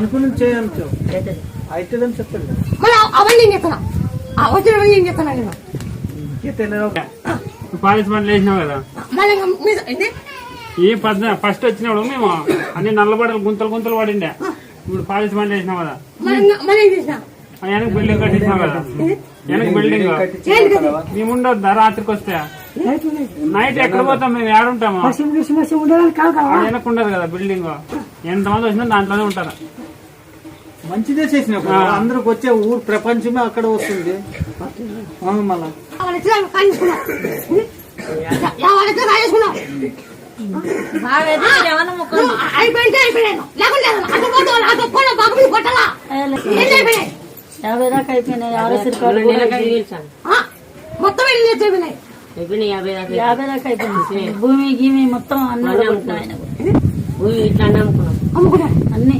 అనుకుని చేయచ్చు అవుతుందని చెప్పండి. మళ్ళీ అవన్నీ ఏం చెప్తున్నా వచ్చినవన్నీ ఏం చెప్తున్నా నేను పాలిస్ బండ్లు వేసినావు కదా మళ్ళీ ఏ ఫస్ట్ వచ్చినప్పుడు మేము అన్ని నల్లబడలు గుంతలు గుంతలు పడిండే. ఇప్పుడు పాలిస్ బండ్లు వేసినావు కదా, మళ్ళీ ఏం చేసినా వెనక బిల్డింగ్ కట్టించినావు కదా, వెనక బిల్డింగ్ మేము ఉండొద్దా రాత్రికి వస్తే? నైట్ ఎక్కడ పోతాం మేము, ఏడుంటాము? వెనక ఉండదు కదా బిల్డింగ్, ఎంతమంది వచ్చినా దాంట్లోనే ఉంటారు. మంచిదే చేసినప్పుడు అందరికి వచ్చే ఊరు ప్రపంచమే అక్కడ వస్తుంది. మళ్ళా అయిపోయింటే అయిపోయాను లేకుండా కొట్టాలా 50 దాకా అయిపోయినాయి. మొత్తం అయిపోయినాయి 50 దాకా అయిపోయింది. భూమి గీమి మొత్తం అన్నీ భూమి ఇట్లా అమ్ముకున్నాం అన్ని